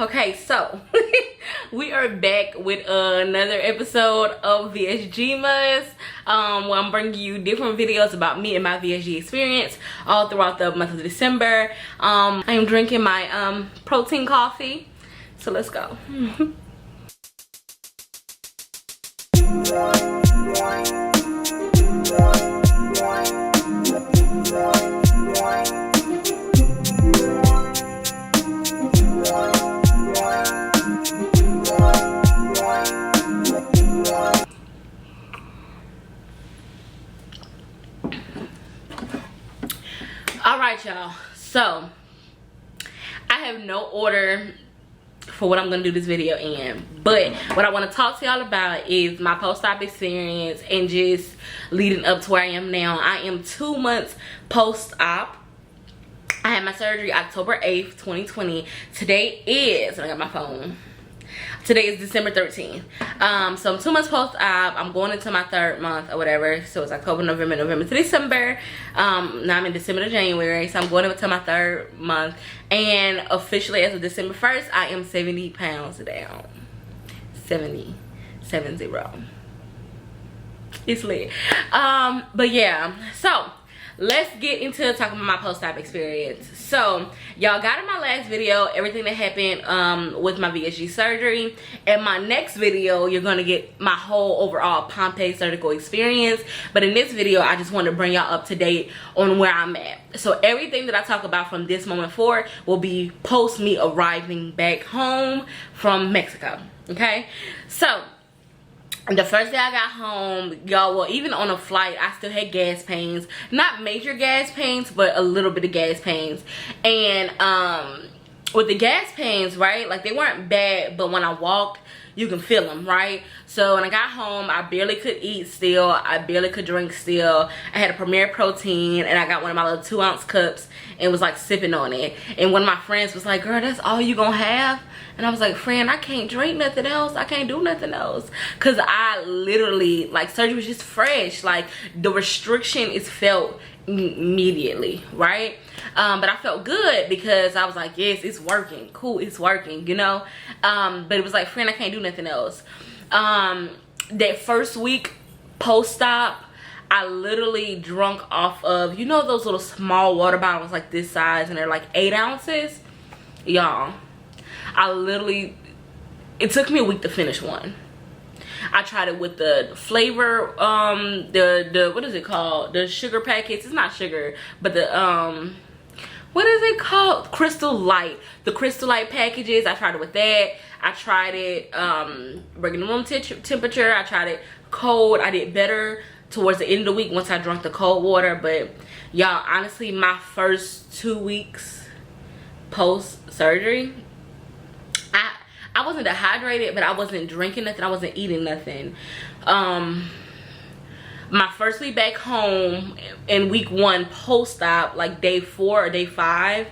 Okay, so we are back with another episode of Vsgmas. Where I'm bringing you different videos about me and my VSG experience all throughout the month of December. I am drinking my protein coffee, so let's go. Alright, y'all, so I have no order for what I'm gonna do this video in, but what I want to talk to y'all about is my post-op experience and just leading up to where I am now. I am 2 months post-op. I had my surgery October 8th, 2020. Today is, and I got my phone, today is December 13th. So I'm 2 months post-op. I'm going into my 3rd month or whatever. So it's October, November to December. Now I'm in December to January. So I'm going into my 3rd month. And officially as of December 1st, I am 70 pounds down. 70. It's lit. But yeah, so let's get into talking about my post-op experience. So y'all got in my last video everything that happened with my VSG surgery. In my next video, you're gonna get my whole overall Pompeii surgical experience. But in this video, I just want to bring y'all up to date on where I'm at. So everything that I talk about from this moment forward will be post me arriving back home from Mexico. Okay, so the first day I got home, y'all, well, even on a flight, I still had gas pains. Not major gas pains, but a little bit of gas pains. And with the gas pains, right, like they weren't bad, but when I walked, you can feel them, right? So when I got home, I barely could eat still. I barely could drink still. I had a Premier Protein, and I got one of my little 2-ounce cups and was like sipping on it. And one of my friends was like, girl, that's all you gonna have? And I was like, friend, I can't drink nothing else. I can't do nothing else. Because I literally, like, surgery was just fresh. Like, the restriction is felt immediately, right? But I felt good because I was like, yes, it's working. Cool, it's working, you know? But it was like, friend, I can't do nothing else. That first week post-op, I literally drunk off of, you know, those little small water bottles like this size, and they're like 8 ounces? Y'all, I literally, it took me a week to finish one. I tried it with the flavor, the what is it called? The sugar packets. It's not sugar, but the what is it called? Crystal Light. The Crystal Light packages. I tried it with that. I tried it regular room temperature. I tried it cold. I did better towards the end of the week once I drank the cold water. But y'all, honestly, my first 2 weeks post surgery, I wasn't dehydrated, but I wasn't drinking nothing. I wasn't eating nothing. My first week back home in week 1 post-op, like day 4 or day 5,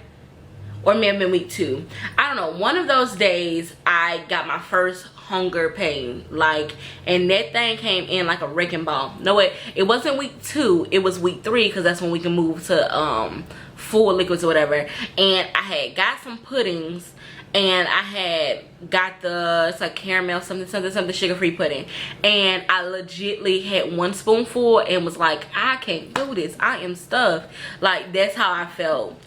or it may have been week 2. I don't know. One of those days, I got my first hunger pain, like, and that thing came in like a wrecking ball. No, it wasn't week 2. It was week 3, because that's when we can move to full liquids or whatever. And I had got some puddings. And I had got the, it's like caramel something sugar-free pudding. And I legitly had 1 spoonful and was like, I can't do this. I am stuffed. Like, that's how I felt.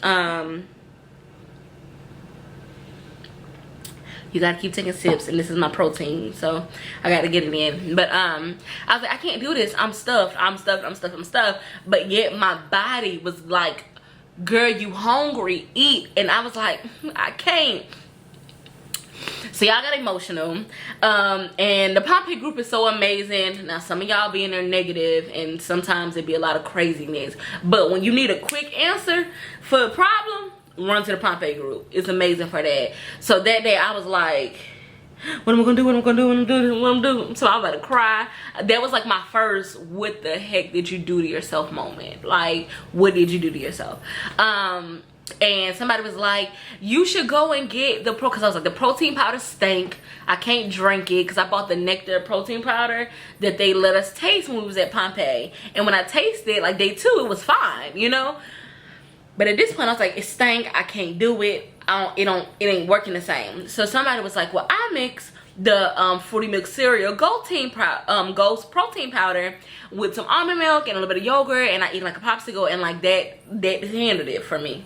You gotta keep taking sips, and this is my protein, so I gotta get it in. But I was like, I can't do this. I'm stuffed. But yet my body was like, girl, you hungry, eat. And I was like, I can't. So y'all got emotional. And the Pompeii group is so amazing. Now some of y'all be in there negative, and sometimes it be a lot of craziness. But when you need a quick answer for a problem, run to the Pompeii group. It's amazing for that. So that day I was like, what am I gonna do? What am I gonna do? So I was about to cry. That was like my first what the heck did you do to yourself moment. Like, what did you do to yourself? And somebody was like, you should go and get the because I was like, the protein powder stank. I can't drink it because I bought the Nectar protein powder that they let us taste when we was at Pompeii. And when I tasted it, like day 2, it was fine, you know. But at this point, I was like, it stank. I can't do it. It ain't working the same. So somebody was like, well, I mix the Fruity Milk cereal Ghost protein powder with some almond milk and a little bit of yogurt, and I eat like a popsicle, and like that handled it for me.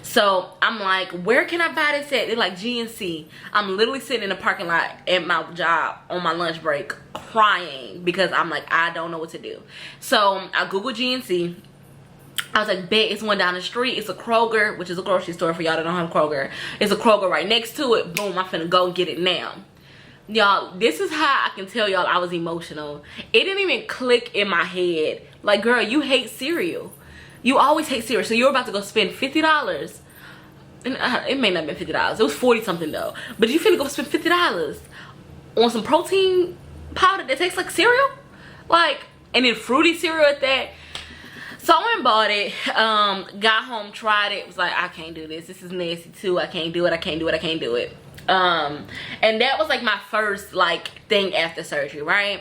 So I'm like, where can I buy this at? They're like GNC. I'm literally sitting in the parking lot at my job on my lunch break crying because I'm like, I don't know what to do. So I Googled GNC. I was like, bet, it's one down the street. It's a Kroger, which is a grocery store for y'all that don't have Kroger. It's a Kroger right next to it. Boom, I'm finna go get it now. Y'all, this is how I can tell y'all I was emotional. It didn't even click in my head. Like, girl, you hate cereal. You always hate cereal. So you're about to go spend $50. And it may not have been $50. It was 40 something though. But you finna go spend $50 on some protein powder that tastes like cereal? Like, and then fruity cereal at that. So I went and bought it, got home, tried it, was like, I can't do this. This is nasty too. I can't do it. I can't do it. I can't do it. And that was like my first like thing after surgery, right?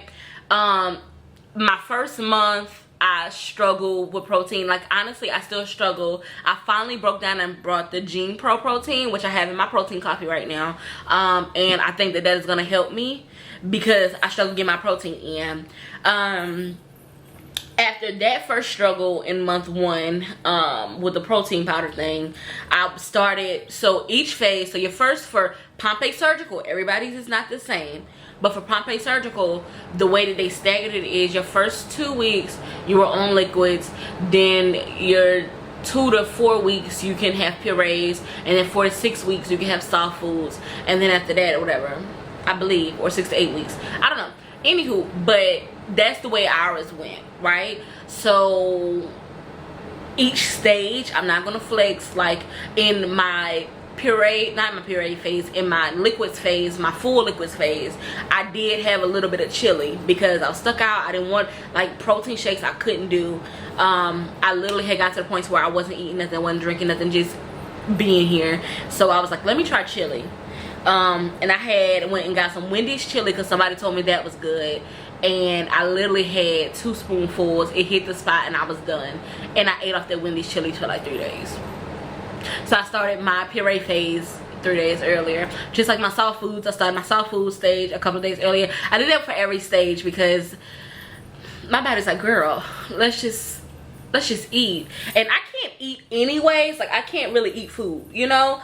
My first month I struggled with protein. Like, honestly, I still struggle. I finally broke down and brought the Gene Pro protein, which I have in my protein coffee right now. And I think that is gonna help me because I struggle to get my protein in. After that first struggle in month 1 with the protein powder thing, I started, so each phase, so your first for Pompe Surgical, everybody's is not the same, but for Pompe Surgical, the way that they staggered it is your first 2 weeks you were on liquids, then your 2 to 4 weeks you can have purees, and then 4 to 6 weeks you can have soft foods, and then after that, or whatever, I believe, or 6 to 8 weeks, I don't know. Anywho, but that's the way ours went, right? So each stage, I'm not gonna flex, like in my puree, not my puree phase, in my liquids phase, my full liquids phase, I did have a little bit of chili because I was stuck out. I didn't want, like, protein shakes I couldn't do. I literally had got to the point where I wasn't eating nothing, I wasn't drinking nothing, just being here. So I was like, let me try chili. And I went and got some Wendy's chili because somebody told me that was good, and I literally had 2 spoonfuls. It hit the spot and I was done, and I ate off that Wendy's chili for like 3 days. So I started my puree phase 3 days earlier, just like my soft foods. I started my soft food stage a couple of days earlier. I did that for every stage because my body's like, girl, let's just eat. And I can't eat anyways. Like, I can't really eat food, you know,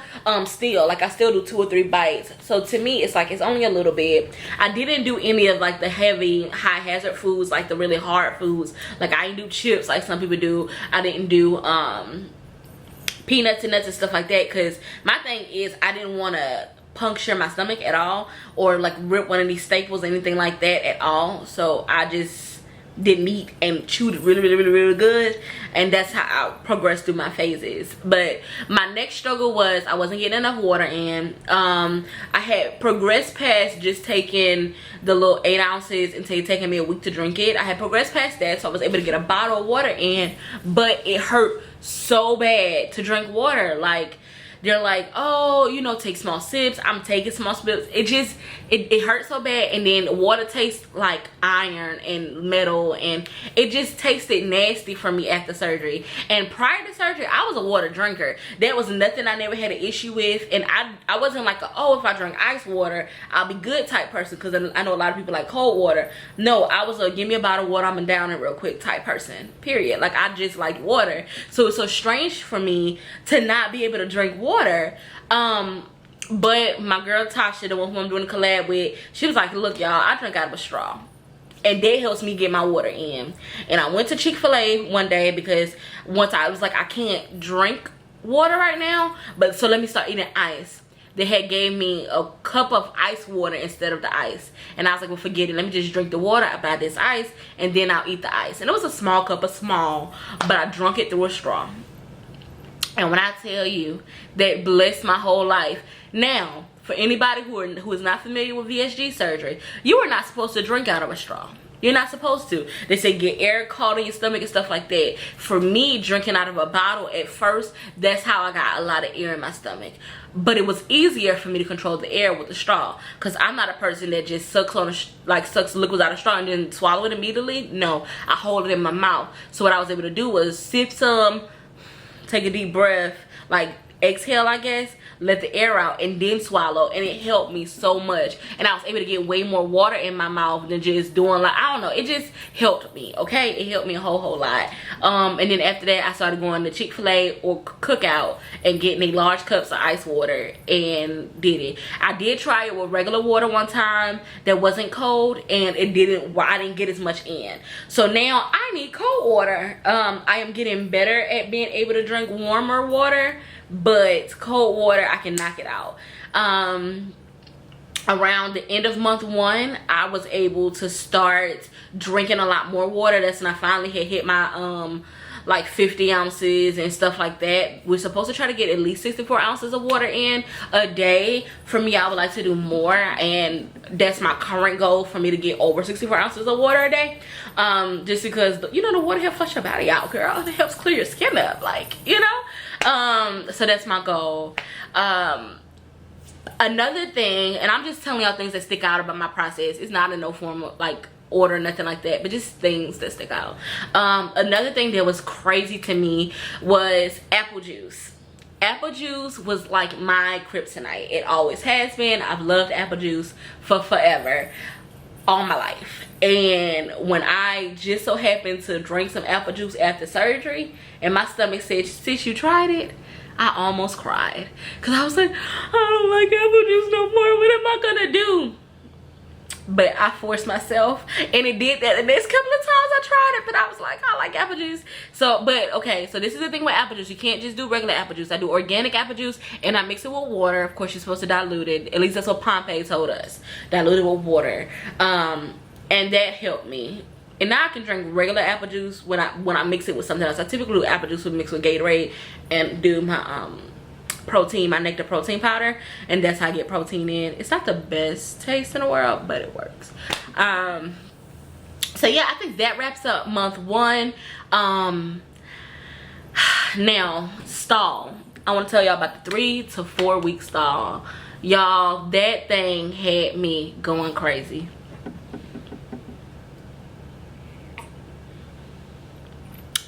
still, like, I still do 2 or 3 bites. So to me, it's like, it's only a little bit. I didn't do any of like the heavy high hazard foods, like the really hard foods. Like, I didn't do chips like some people do. I didn't do peanuts and nuts and stuff like that, because my thing is I didn't want to puncture my stomach at all, or like rip one of these staples, anything like that at all. So I just didn't eat and chewed it really good, and that's how I progressed through my phases. But my next struggle was I wasn't getting enough water in. I had progressed past just taking the little 8 ounces until it taking me a week to drink it. I had progressed past that, so I was able to get a bottle of water in, but it hurt so bad to drink water. Like, they're like, oh, you know, take small sips. I'm taking small sips. It hurts so bad. And then water tastes like iron and metal, and it just tasted nasty for me after surgery. And prior to surgery, I was a water drinker. That was nothing I never had an issue with. And I wasn't like, oh, if I drink ice water, I'll be good type person, because I know a lot of people like cold water. No, I was a give me a bottle of water, I'm down it real quick type person, period. Like, I just like water. So it's so strange for me to not be able to drink water. But my girl Tasha, the one who I'm doing a collab with, she was like, look, y'all, I drink out of a straw, and that helps me get my water in. And I went to Chick-fil-A one day because once I was like, I can't drink water right now, but so let me start eating ice. They had gave me a cup of ice water instead of the ice, and I was like, well, forget it, let me just drink the water, I buy this ice, and then I'll eat the ice. And it was a small cup, but I drunk it through a straw. And when I tell you, that blessed my whole life. Now, for anybody who is not familiar with VSG surgery, you are not supposed to drink out of a straw. You're not supposed to. They say get air caught in your stomach and stuff like that. For me, drinking out of a bottle at first, that's how I got a lot of air in my stomach. But it was easier for me to control the air with the straw, because I'm not a person that just sucks liquids out of straw and then swallow it immediately. No, I hold it in my mouth. So what I was able to do was sip some, take a deep breath, like exhale, I guess, let the air out, and then swallow, and it helped me so much. And I was able to get way more water in my mouth than just doing, like, I don't know, it just helped me. Okay, it helped me a whole lot. And then after that, I started going to Chick-fil-A or Cookout and getting a large cups of ice water and did it. I did try it with regular water one time that wasn't cold, and I didn't get as much in. So now I need cold water. I am getting better at being able to drink warmer water, but cold water, I can knock it out. Around the end of month 1, I was able to start drinking a lot more water. That's when I finally had hit my like 50 ounces and stuff like that. We're supposed to try to get at least 64 ounces of water in a day. For me, I would like to do more, and that's my current goal, for me to get over 64 ounces of water a day. Just because, you know, the water helps flush your body out, girl. It helps clear your skin up, like, you know. So that's my goal. Another thing, and I'm just telling y'all things that stick out about my process. It's not in no form of like order, nothing like that, but just things that stick out. Another thing that was crazy to me was apple juice. Apple juice was like my kryptonite. It always has been. I've loved apple juice for forever, all my life. And when I just so happened to drink some apple juice after surgery, and my stomach said, "Sis, you tried it?" I almost cried, because I was like, I don't like apple juice no more. What am I gonna do? But I forced myself, and it did that the next couple of times I tried it. But I was like, I like apple juice. So, but okay, so this is the thing with apple juice. You can't just do regular apple juice. I do organic apple juice, and I mix it with water. Of course, you're supposed to dilute it. At least that's what Pompey told us. Dilute it with water. And that helped me. And now I can drink regular apple juice when I mix it with something else. I typically do apple juice mixed with Gatorade and do my protein, my Nectar protein powder, and that's how I get protein in. It's not the best taste in the world, but it works. So yeah, I think that wraps up month 1. Now, stall. I want to tell y'all about the 3 to 4 week stall. Y'all, that thing had me going crazy.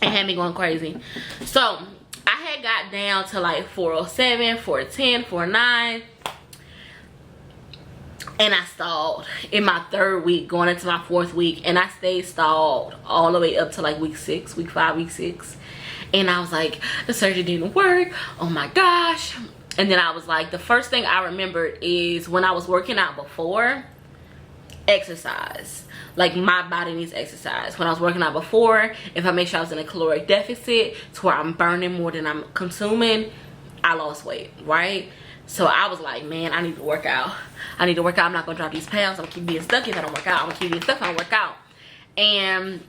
It had me going crazy. So I had got down to like 407, 410, 409, and I stalled in my 3rd week, going into my 4th week, and I stayed stalled all the way up to like week 6, week 5, week 6. And I was like, the surgery didn't work, oh my gosh. And then I was like, the first thing I remembered is when I was working out before, exercise. Like, my body needs exercise. When I was working out before, if I make sure I was in a caloric deficit to where I'm burning more than I'm consuming, I lost weight, right? So I was like, man, I need to work out. I need to work out. I'm not gonna drop these pounds. I'm gonna keep being stuck if I don't work out. I'm gonna keep being stuck if I don't work out. And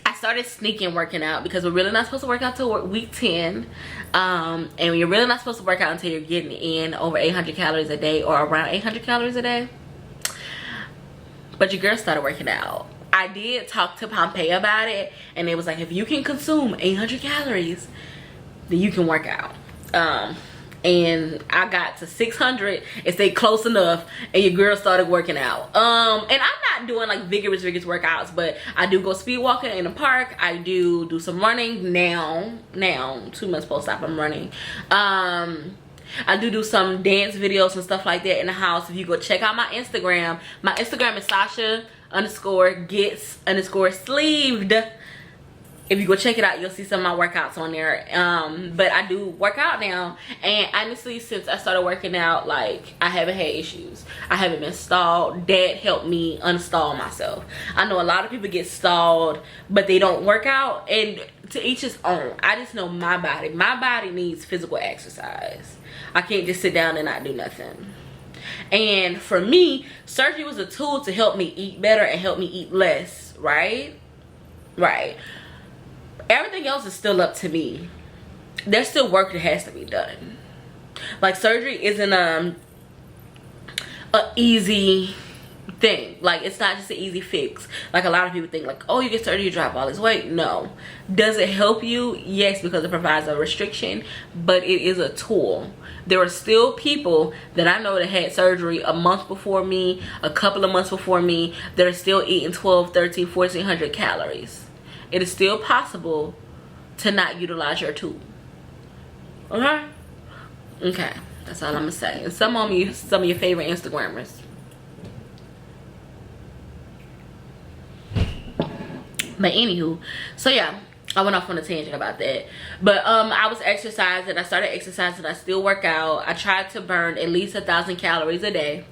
I started sneaking working out, because we're really not supposed to work out till week 10. And you're really not supposed to work out until you're getting in over 800 calories a day, or around 800 calories a day. But your girl started working out. I did talk to Pompey about it, and it was like, if you can consume 800 calories, then you can work out. And I got to 600 and stayed close enough, and your girl started working out. And I'm not doing like vigorous workouts, but I do go speed walking in the park. I do some running now 2 months post-op, I'm running. I do some dance videos and stuff like that in the house. If you go check out my Instagram is Sasha_gets_sleeved. If you go check it out, you'll see some of my workouts on there. But I do work out now, and honestly, since I started working out, like, I haven't had issues. I haven't been stalled. That helped me unstall myself. I know a lot of people get stalled, but they don't work out, and to each his own. I just know my body needs physical exercise. I can't just sit down and not do nothing. And for me, surgery was a tool to help me eat better and help me eat less, right? Everything else is still up to me. There's still work that has to be done. Like, surgery isn't a easy thing. Like, it's not just an easy fix. Like, a lot of people think, like, oh, you get surgery, you drop all this weight. No. Does it help you? Yes, because it provides a restriction, but it is a tool. There are still people that I know that had surgery a month before me, a couple of months before me, that are still eating 12, 13, 1400 calories. It is still possible to not utilize your tool. Okay? Okay. That's all I'm gonna say. And some of your favorite Instagrammers. But anywho, so yeah, I went off on a tangent about that. But I was exercising. I started exercising. I still work out. I tried to burn at least 1,000 calories a day.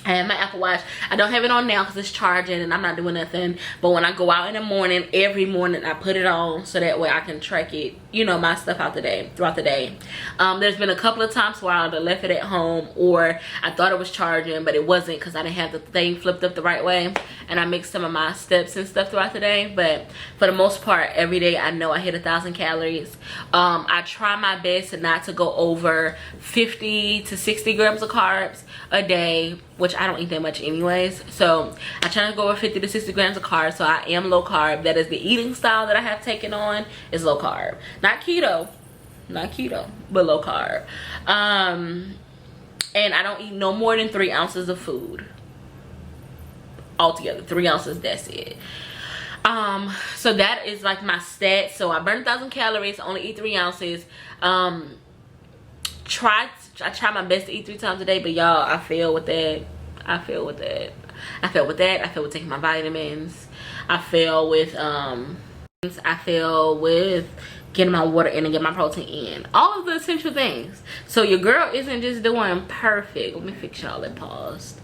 I have my Apple Watch. I don't have it on now because it's charging and I'm not doing nothing. But when I go out in the morning, every morning I put it on so that way I can track it, you know, my stuff throughout the day. There's been a couple of times where I would have left it at home, or I thought it was charging but it wasn't because I didn't have the thing flipped up the right way, and I mixed some of my steps and stuff throughout the day. But for the most part, every day I know I hit 1,000 calories. I try my best not to go over 50 to 60 grams of carbs a day, which I don't eat that much anyways. So I try to go over 50 to 60 grams of carbs. So I am low carb. That is the eating style that I have taken on, is low carb. Not keto, but low carb. And I don't eat no more than 3 ounces of food altogether. 3 ounces, that's it. So that is like my stats. So I burn 1,000 calories, only eat 3 ounces. I try my best to eat 3 times a day, but y'all, I fail with that. I fail with taking my vitamins. I fail with getting my water in and getting my protein in. All of the essential things. So your girl isn't just doing perfect. Let me fix y'all that paused.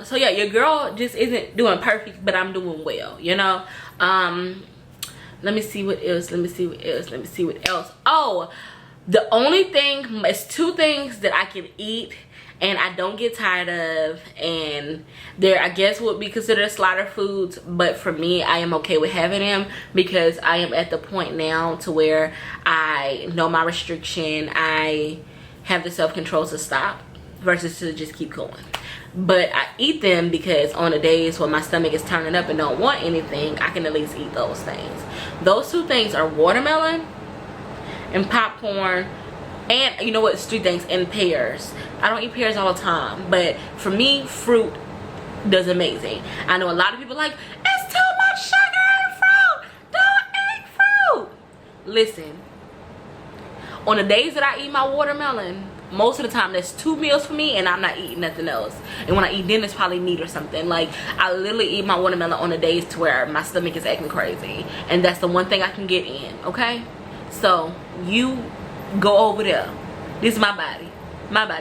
So yeah, your girl just isn't doing perfect, but I'm doing well, you know. Let me see what else. Oh, the only thing is 2 things that I can eat and I don't get tired of, and they're, I guess, would be considered slaughter foods, but for me, I am okay with having them because I am at the point now to where I know my restriction. I have the self-control to stop versus to just keep going. But I eat them because on the days when my stomach is turning up and don't want anything, I can at least eat those things. Those 2 things are watermelon and popcorn, and you know what, it's 3 things, and pears. I don't eat pears all the time, but for me, fruit does amazing. I know a lot of people like, it's too much sugar in fruit, don't eat fruit. Listen, on the days that I eat my watermelon, most of the time that's 2 meals for me and I'm not eating nothing else. And when I eat dinner, it's probably meat or something. Like, I literally eat my watermelon on the days to where my stomach is acting crazy, and that's the one thing I can get in, okay? So you go over there. This is my body,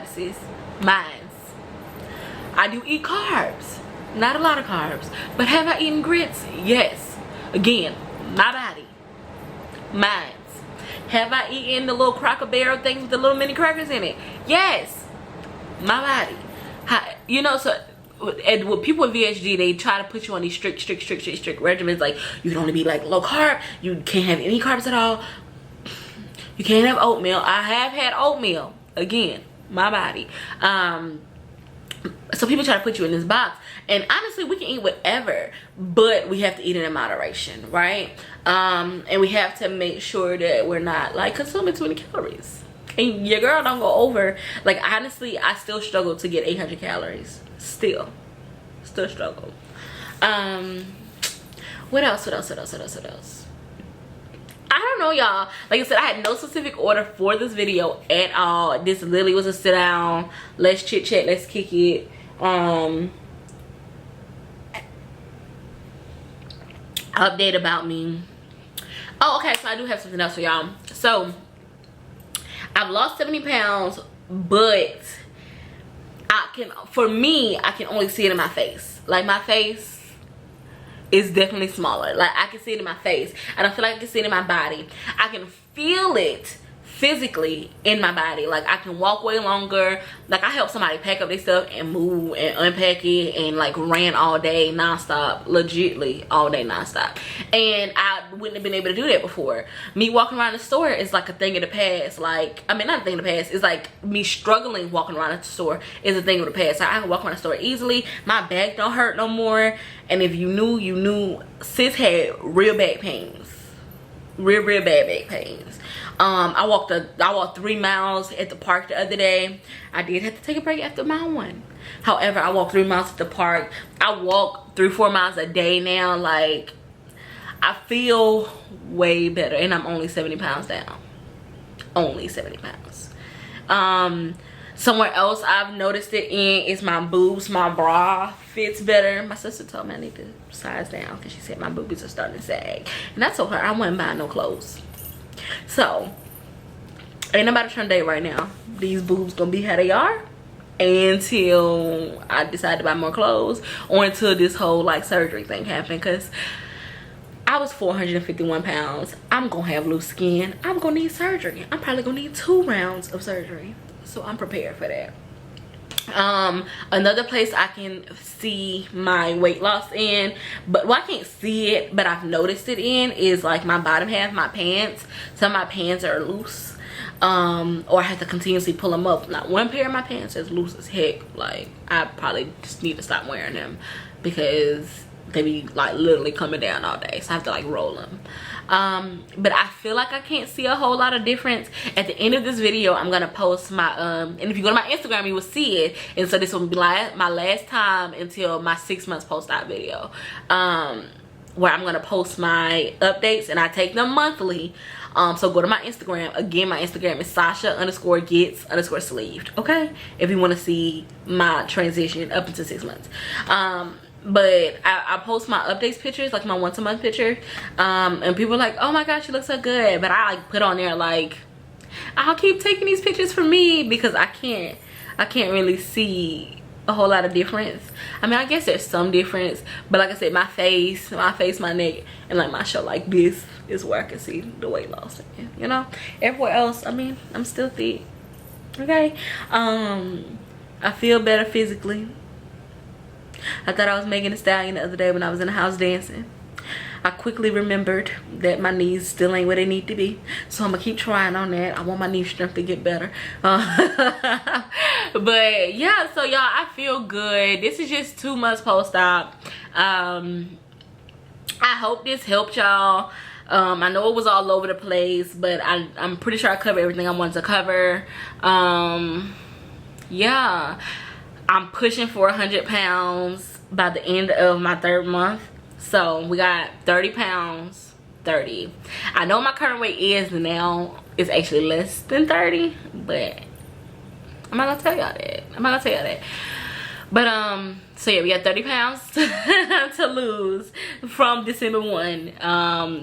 sis, mine's. I do eat carbs, not a lot of carbs, but have I eaten grits? Yes. Again, my body, mine's. Have I eaten the little Cracker Barrel things with the little mini crackers in it? Yes, my body. You know, so and with people with VSG, they try to put you on these strict regimens. Like, you can only be like low carb, you can't have any carbs at all, you can't have oatmeal. I have had oatmeal. Again, my body. So people try to put you in this box, and honestly, we can eat whatever, but we have to eat it in moderation, right? And we have to make sure that we're not like consuming too many calories, and your girl don't go over. Like, honestly, I still struggle to get 800 calories. Still struggle. What else? I don't know, y'all. Like I said, I had no specific order for this video at all. This literally was a sit down, let's chit chat, let's kick it. Update about me. Oh, okay, so I do have something else for y'all. So I've lost 70 pounds, but I can only see it in my face. Like, my face is definitely smaller. Like, I can see it in my face. I don't feel like I can see it in my body. I can feel it physically in my body. Like, I can walk way longer. Like, I helped somebody pack up their stuff and move and unpack it, and like ran all day nonstop, legitly all day nonstop, and I wouldn't have been able to do that before. Me walking around the store is like a thing of the past. Like, I mean, not a thing of the past, it's like me struggling walking around the store is a thing of the past. So I can walk around the store easily. My back don't hurt no more. And if you knew, you knew sis had real back pains, real bad back pains. I walked 3 miles at the park the other day. I did have to take a break after mile 1. However, I walked 3 miles at the park. I walk 3-4 miles a day now. Like, I feel way better, and I'm only 70 pounds down. only 70 pounds. Somewhere else I've noticed it in is my boobs. My bra fits better. My sister told me I need to size down because she said my boobies are starting to sag. And I told her I wasn't buying no clothes. So, ain't nobody trying to date right now. These boobs gonna be how they are until I decide to buy more clothes, or until this whole like surgery thing happened. Because I was 451 pounds. I'm gonna have loose skin. I'm gonna need surgery. I'm probably gonna need 2 rounds of surgery. So I'm prepared for that. Another place I can see my weight loss in, but well, I can't see it, but I've noticed it in, is like my bottom half, my pants. Some of my pants are loose, or I have to continuously pull them up. Not one pair of my pants is loose as heck. Like, I probably just need to stop wearing them because they be like literally coming down all day, so I have to like roll them. But I feel like I can't see a whole lot of difference. At the end of this video, I'm gonna post my and if you go to my Instagram, you will see it. And so this will be like my last time until my 6 months post-op video, where I'm gonna post my updates, and I take them monthly. So go to my Instagram. Again, my Instagram is Sasha_gets_sleeved. Okay, if you want to see my transition up into 6 months. But I post my updates pictures, like my once a month picture, and people are like, oh my gosh, you look so good. But I like put on there like, I'll keep taking these pictures for me, because I can't really see a whole lot of difference. I mean, I guess there's some difference, but like I said, my face, my neck, and like my show like this is where I can see the weight loss. You know, everywhere else, I mean, I'm still thick. Okay, I feel better physically. I thought I was Megan Thee Stallion the other day when I was in the house dancing. I quickly remembered that my knees still ain't where they need to be, so I'm gonna keep trying on that. I want my knee strength to get better. But yeah, so y'all, I feel good. This is just 2 months post-op. I hope this helped y'all. I know it was all over the place, but I'm pretty sure I covered everything I wanted to cover. Yeah, I'm pushing for 100 pounds by the end of my 3rd month. So we got 30 pounds, 30. I know my current weight is now, it's actually less than 30, but I'm not gonna tell y'all that. But so yeah, we got 30 pounds to lose from December 1,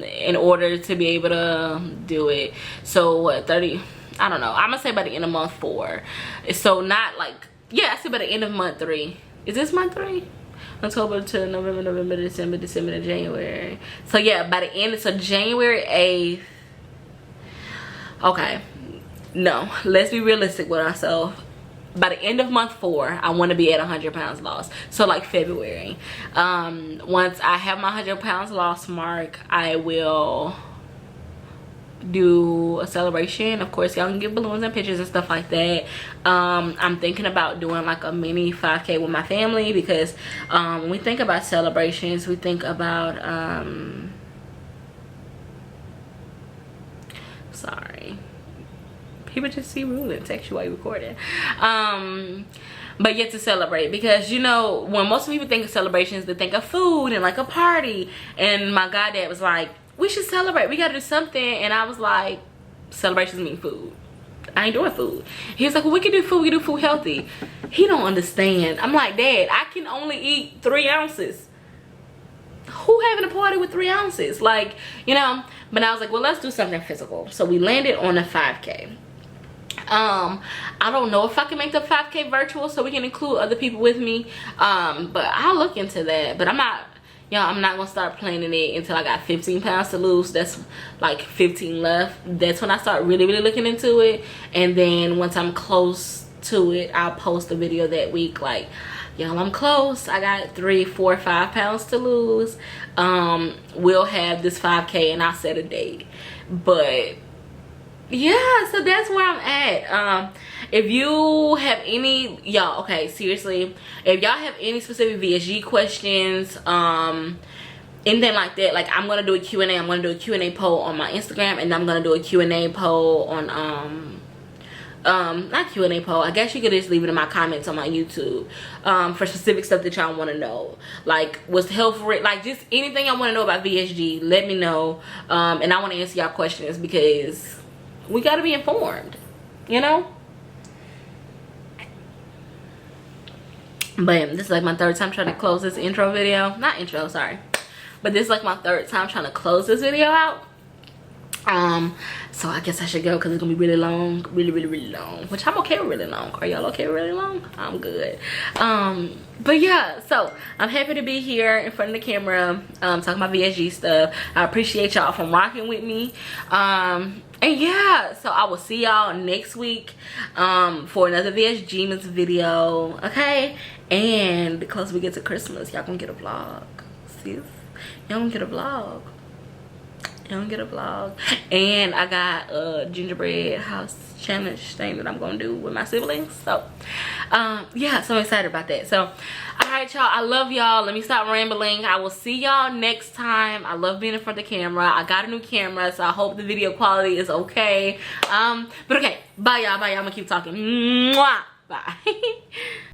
in order to be able to do it. So what, 30, I don't know, I'm gonna say by the end of month 4. So not like, yeah, I said by the end of month 3. Is this month 3? October to November, December to January. So yeah, by the end, so January 8th. Okay, no, let's be realistic with ourselves. By the end of month 4, I want to be at 100 pounds lost. So like February. Once I have my 100 pounds lost mark, I will do a celebration. Of course, y'all can get balloons and pictures and stuff like that. I'm thinking about doing like a mini 5K with my family, because when we think about celebrations, we think about sorry, people just see rude and text you while you're recording. But yet to celebrate, because you know, when most people think of celebrations, they think of food and like a party. And my goddad was like, we should celebrate, we gotta do something. And I was like, celebrations mean food. I ain't doing food. He was like, well, we can do food, we can do food healthy. He don't understand. I'm like, Dad, I can only eat 3 ounces. Who having a party with 3 ounces? Like, you know. But I was like, well, let's do something physical. So we landed on a 5K. I don't know if I can make the 5K virtual so we can include other people with me. But I'll look into that. But I'm not, y'all, I'm not gonna start planning it until I got 15 pounds to lose. That's like 15 left. That's when I start really looking into it. And then once I'm close to it, I'll post a video that week like, y'all, I'm close, I got 3, 4, 5 pounds to lose. We'll have this 5K and I'll set a date. But yeah, so that's where I'm at. If you have any, y'all, okay, seriously, if y'all have any specific VSG questions, anything like that, like I'm gonna do a Q&A. I'm gonna do a Q&A poll on my Instagram, and I'm gonna do a Q&A poll on not Q&A poll, I guess you could just leave it in my comments on my YouTube, for specific stuff that y'all want to know, like what's helpful, like just anything I want to know about VSG, let me know. And I want to answer y'all questions, because we got to be informed, you know. But this is like my third time trying to close this intro video. Not intro, sorry. But this is like my third time trying to close this video out. So I guess I should go because it's gonna be really long, really long, which I'm okay with really long. Are y'all okay with really long? I'm good. But yeah, so I'm happy to be here in front of the camera, talking about VSG stuff. I appreciate y'all for rocking with me. And yeah, so I will see y'all next week for another Vsgmas video. Okay, and the closer we get to Christmas, y'all gonna get a vlog. See, y'all gonna get a vlog. Don't get a vlog. And I got a gingerbread house challenge thing that I'm gonna do with my siblings. So yeah, so I'm excited about that. So all right, y'all, I love y'all. Let me stop rambling. I will see y'all next time. I love being in front of the camera. I got a new camera, so I hope the video quality is okay. But okay, bye y'all. I'm gonna keep talking. Mwah. Bye.